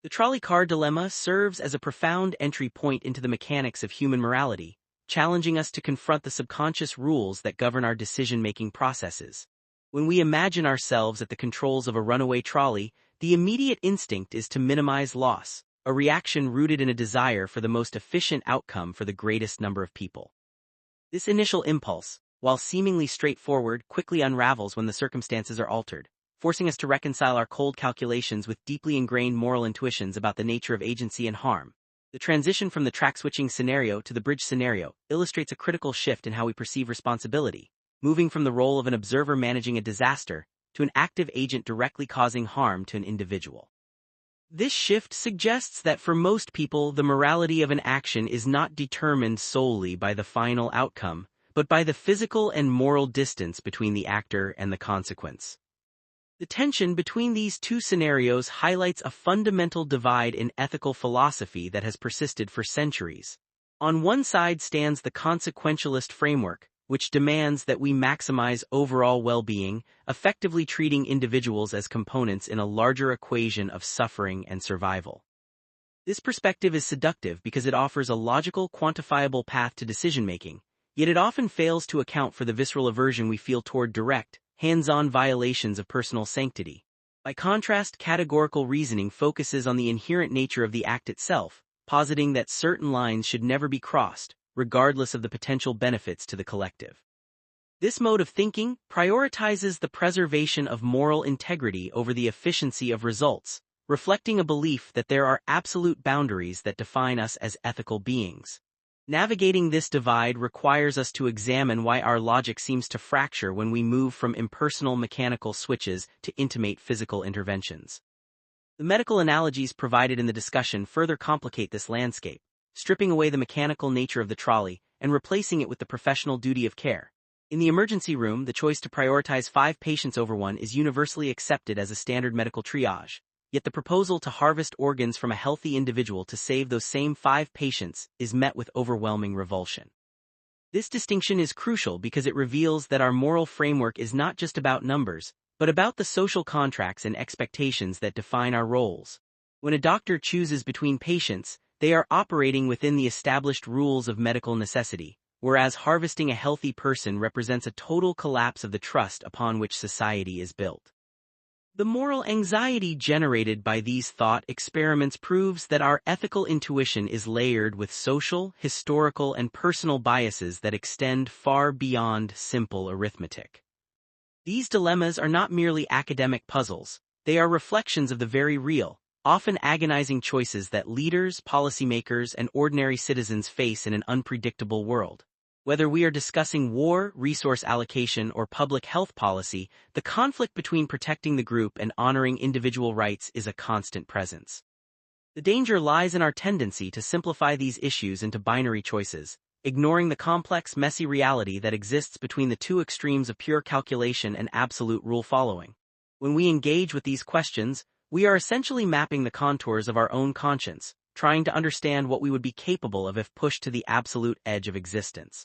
The trolley car dilemma serves as a profound entry point into the mechanics of human morality, challenging us to confront the subconscious rules that govern our decision-making processes. When we imagine ourselves at the controls of a runaway trolley, the immediate instinct is to minimize loss, a reaction rooted in a desire for the most efficient outcome for the greatest number of people. This initial impulse, while seemingly straightforward, quickly unravels when the circumstances are altered, forcing us to reconcile our cold calculations with deeply ingrained moral intuitions about the nature of agency and harm. The transition from the track-switching scenario to the bridge scenario illustrates a critical shift in how we perceive responsibility, moving from the role of an observer managing a disaster to an active agent directly causing harm to an individual. This shift suggests that for most people, the morality of an action is not determined solely by the final outcome, but by the physical and moral distance between the actor and the consequence. The tension between these two scenarios highlights a fundamental divide in ethical philosophy that has persisted for centuries. On one side stands the consequentialist framework, which demands that we maximize overall well-being, effectively treating individuals as components in a larger equation of suffering and survival. This perspective is seductive because it offers a logical, quantifiable path to decision-making, yet it often fails to account for the visceral aversion we feel toward direct, hands-on violations of personal sanctity. By contrast, categorical reasoning focuses on the inherent nature of the act itself, positing that certain lines should never be crossed, regardless of the potential benefits to the collective. This mode of thinking prioritizes the preservation of moral integrity over the efficiency of results, reflecting a belief that there are absolute boundaries that define us as ethical beings. Navigating this divide requires us to examine why our logic seems to fracture when we move from impersonal mechanical switches to intimate physical interventions. The medical analogies provided in the discussion further complicate this landscape, stripping away the mechanical nature of the trolley and replacing it with the professional duty of care. In the emergency room, the choice to prioritize 5 patients over one is universally accepted as a standard medical triage. Yet the proposal to harvest organs from a healthy individual to save those same 5 patients is met with overwhelming revulsion. This distinction is crucial because it reveals that our moral framework is not just about numbers, but about the social contracts and expectations that define our roles. When a doctor chooses between patients, they are operating within the established rules of medical necessity, whereas harvesting a healthy person represents a total collapse of the trust upon which society is built. The moral anxiety generated by these thought experiments proves that our ethical intuition is layered with social, historical, and personal biases that extend far beyond simple arithmetic. These dilemmas are not merely academic puzzles, they are reflections of the very real, often agonizing choices that leaders, policymakers, and ordinary citizens face in an unpredictable world. Whether we are discussing war, resource allocation, or public health policy, the conflict between protecting the group and honoring individual rights is a constant presence. The danger lies in our tendency to simplify these issues into binary choices, ignoring the complex, messy reality that exists between the two extremes of pure calculation and absolute rule following. When we engage with these questions, we are essentially mapping the contours of our own conscience, trying to understand what we would be capable of if pushed to the absolute edge of existence.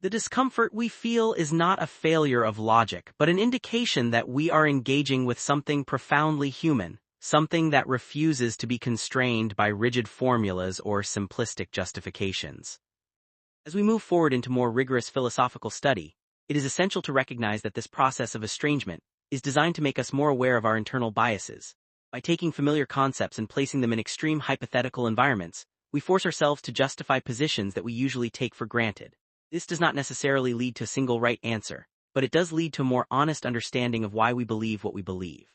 The discomfort we feel is not a failure of logic, but an indication that we are engaging with something profoundly human, something that refuses to be constrained by rigid formulas or simplistic justifications. As we move forward into more rigorous philosophical study, it is essential to recognize that this process of estrangement is designed to make us more aware of our internal biases. By taking familiar concepts and placing them in extreme hypothetical environments, we force ourselves to justify positions that we usually take for granted. This does not necessarily lead to a single right answer, but it does lead to a more honest understanding of why we believe what we believe.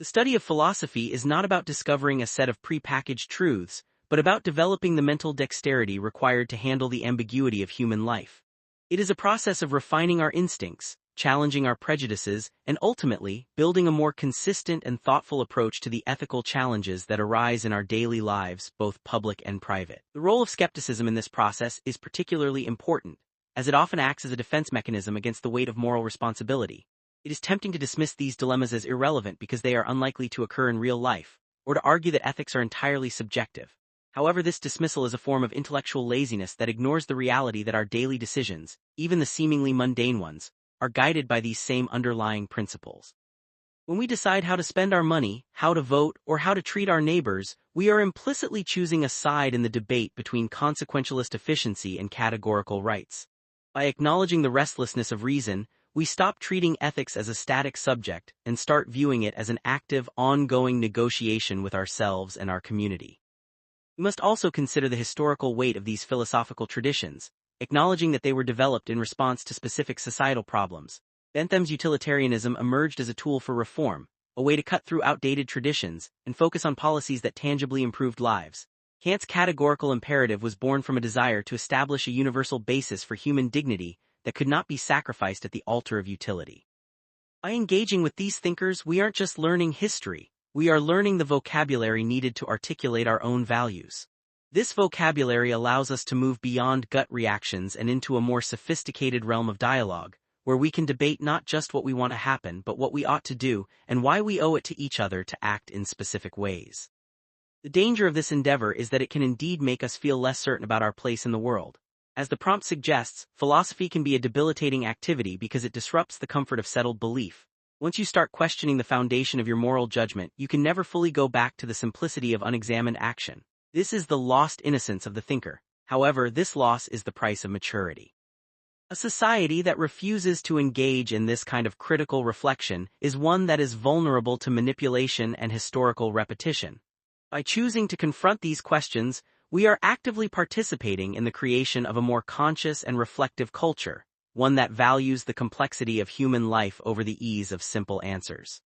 The study of philosophy is not about discovering a set of prepackaged truths, but about developing the mental dexterity required to handle the ambiguity of human life. It is a process of refining our instincts, challenging our prejudices, and ultimately, building a more consistent and thoughtful approach to the ethical challenges that arise in our daily lives, both public and private. The role of skepticism in this process is particularly important, as it often acts as a defense mechanism against the weight of moral responsibility. It is tempting to dismiss these dilemmas as irrelevant because they are unlikely to occur in real life, or to argue that ethics are entirely subjective. However, this dismissal is a form of intellectual laziness that ignores the reality that our daily decisions, even the seemingly mundane ones, are guided by these same underlying principles. When we decide how to spend our money, how to vote, or how to treat our neighbors, we are implicitly choosing a side in the debate between consequentialist efficiency and categorical rights. By acknowledging the restlessness of reason, we stop treating ethics as a static subject and start viewing it as an active, ongoing negotiation with ourselves and our community. We must also consider the historical weight of these philosophical traditions, acknowledging that they were developed in response to specific societal problems. Bentham's utilitarianism emerged as a tool for reform, a way to cut through outdated traditions and focus on policies that tangibly improved lives. Kant's categorical imperative was born from a desire to establish a universal basis for human dignity that could not be sacrificed at the altar of utility. By engaging with these thinkers, we aren't just learning history, we are learning the vocabulary needed to articulate our own values. This vocabulary allows us to move beyond gut reactions and into a more sophisticated realm of dialogue, where we can debate not just what we want to happen but what we ought to do and why we owe it to each other to act in specific ways. The danger of this endeavor is that it can indeed make us feel less certain about our place in the world. As the prompt suggests, philosophy can be a debilitating activity because it disrupts the comfort of settled belief. Once you start questioning the foundation of your moral judgment, you can never fully go back to the simplicity of unexamined action. This is the lost innocence of the thinker. However, this loss is the price of maturity. A society that refuses to engage in this kind of critical reflection is one that is vulnerable to manipulation and historical repetition. By choosing to confront these questions, we are actively participating in the creation of a more conscious and reflective culture, one that values the complexity of human life over the ease of simple answers.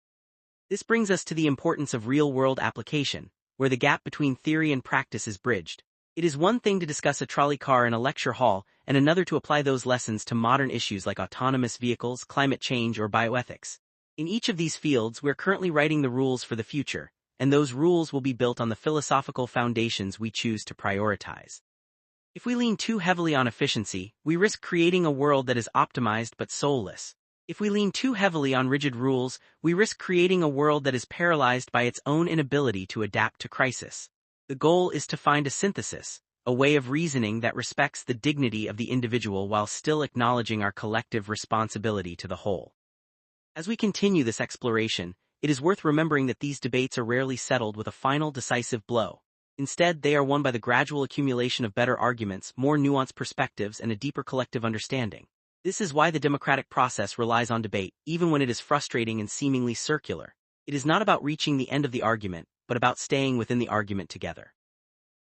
This brings us to the importance of real-world application, where the gap between theory and practice is bridged. It is one thing to discuss a trolley car in a lecture hall, and another to apply those lessons to modern issues like autonomous vehicles, climate change, or bioethics. In each of these fields, we're currently writing the rules for the future, and those rules will be built on the philosophical foundations we choose to prioritize. If we lean too heavily on efficiency, we risk creating a world that is optimized but soulless. If we lean too heavily on rigid rules, we risk creating a world that is paralyzed by its own inability to adapt to crisis. The goal is to find a synthesis, a way of reasoning that respects the dignity of the individual while still acknowledging our collective responsibility to the whole. As we continue this exploration, it is worth remembering that these debates are rarely settled with a final decisive blow. Instead, they are won by the gradual accumulation of better arguments, more nuanced perspectives, and a deeper collective understanding. This is why the democratic process relies on debate, even when it is frustrating and seemingly circular. It is not about reaching the end of the argument, but about staying within the argument together.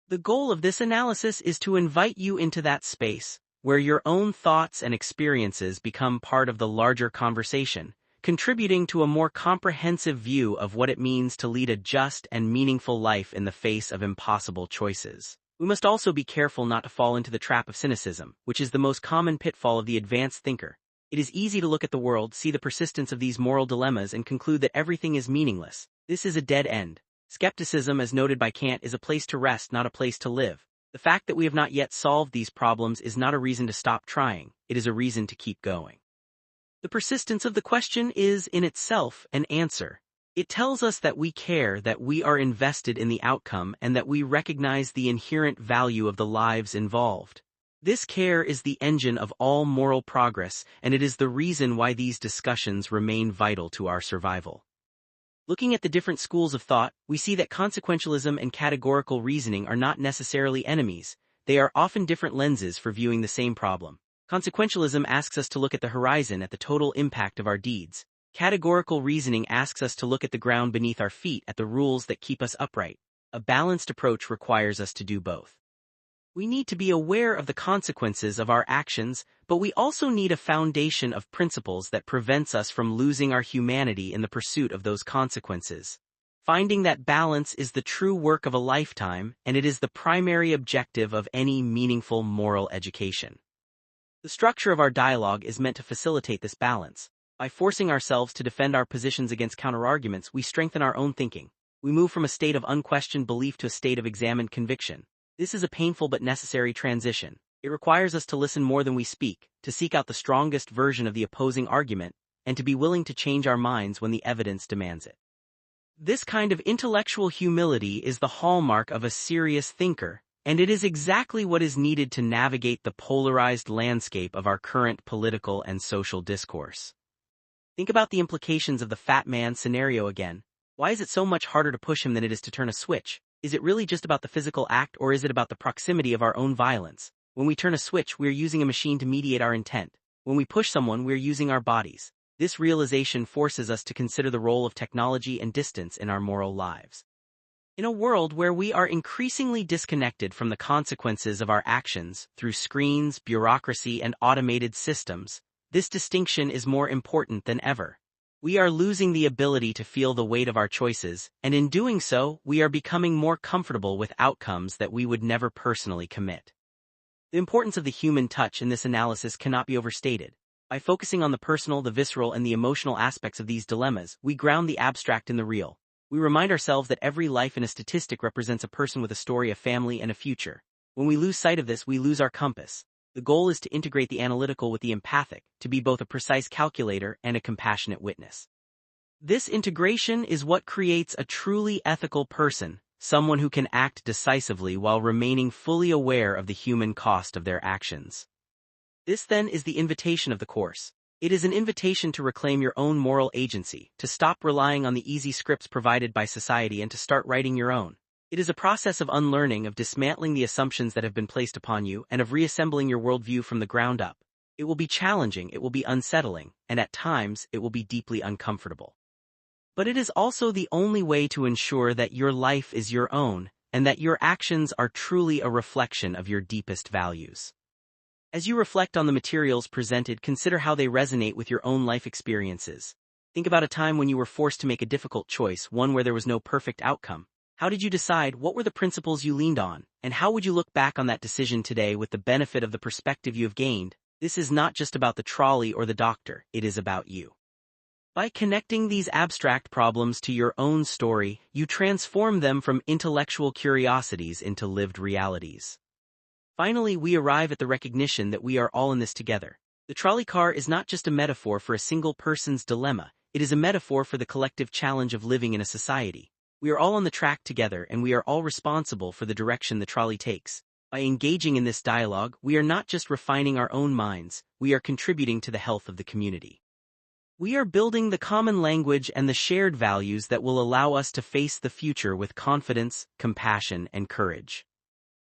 The goal of this analysis is to invite you into that space, where your own thoughts and experiences become part of the larger conversation, contributing to a more comprehensive view of what it means to lead a just and meaningful life in the face of impossible choices. We must also be careful not to fall into the trap of cynicism, which is the most common pitfall of the advanced thinker. It is easy to look at the world, see the persistence of these moral dilemmas, and conclude that everything is meaningless. This is a dead end. Skepticism, as noted by Kant, is a place to rest, not a place to live. The fact that we have not yet solved these problems is not a reason to stop trying, it is a reason to keep going. The persistence of the question is, in itself, an answer. It tells us that we care, that we are invested in the outcome, and that we recognize the inherent value of the lives involved. This care is the engine of all moral progress, and it is the reason why these discussions remain vital to our survival. Looking at the different schools of thought, we see that consequentialism and categorical reasoning are not necessarily enemies. They are often different lenses for viewing the same problem. Consequentialism asks us to look at the horizon, at the total impact of our deeds. Categorical reasoning asks us to look at the ground beneath our feet, at the rules that keep us upright. A balanced approach requires us to do both. We need to be aware of the consequences of our actions, but we also need a foundation of principles that prevents us from losing our humanity in the pursuit of those consequences. Finding that balance is the true work of a lifetime, and it is the primary objective of any meaningful moral education. The structure of our dialogue is meant to facilitate this balance. By forcing ourselves to defend our positions against counterarguments, we strengthen our own thinking. We move from a state of unquestioned belief to a state of examined conviction. This is a painful but necessary transition. It requires us to listen more than we speak, to seek out the strongest version of the opposing argument, and to be willing to change our minds when the evidence demands it. This kind of intellectual humility is the hallmark of a serious thinker, and it is exactly what is needed to navigate the polarized landscape of our current political and social discourse. Think about the implications of the fat man scenario again. Why is it so much harder to push him than it is to turn a switch? Is it really just about the physical act, or is it about the proximity of our own violence? When we turn a switch, we are using a machine to mediate our intent. When we push someone, we are using our bodies. This realization forces us to consider the role of technology and distance in our moral lives. In a world where we are increasingly disconnected from the consequences of our actions through screens, bureaucracy, and automated systems, this distinction is more important than ever. We are losing the ability to feel the weight of our choices, and in doing so, we are becoming more comfortable with outcomes that we would never personally commit. The importance of the human touch in this analysis cannot be overstated. By focusing on the personal, the visceral, and the emotional aspects of these dilemmas, we ground the abstract in the real. We remind ourselves that every life in a statistic represents a person with a story, a family, and a future. When we lose sight of this, we lose our compass. The goal is to integrate the analytical with the empathic, to be both a precise calculator and a compassionate witness. This integration is what creates a truly ethical person, someone who can act decisively while remaining fully aware of the human cost of their actions. This then is the invitation of the course. It is an invitation to reclaim your own moral agency, to stop relying on the easy scripts provided by society and to start writing your own. It is a process of unlearning, of dismantling the assumptions that have been placed upon you, and of reassembling your worldview from the ground up. It will be challenging, it will be unsettling, and at times it will be deeply uncomfortable. But it is also the only way to ensure that your life is your own, and that your actions are truly a reflection of your deepest values. As you reflect on the materials presented, consider how they resonate with your own life experiences. Think about a time when you were forced to make a difficult choice, one where there was no perfect outcome. How did you decide? What were the principles you leaned on? And how would you look back on that decision today with the benefit of the perspective you have gained? This is not just about the trolley or the doctor, it is about you. By connecting these abstract problems to your own story, you transform them from intellectual curiosities into lived realities. Finally, we arrive at the recognition that we are all in this together. The trolley car is not just a metaphor for a single person's dilemma, it is a metaphor for the collective challenge of living in a society. We are all on the track together, and we are all responsible for the direction the trolley takes. By engaging in this dialogue, we are not just refining our own minds, we are contributing to the health of the community. We are building the common language and the shared values that will allow us to face the future with confidence, compassion, and courage.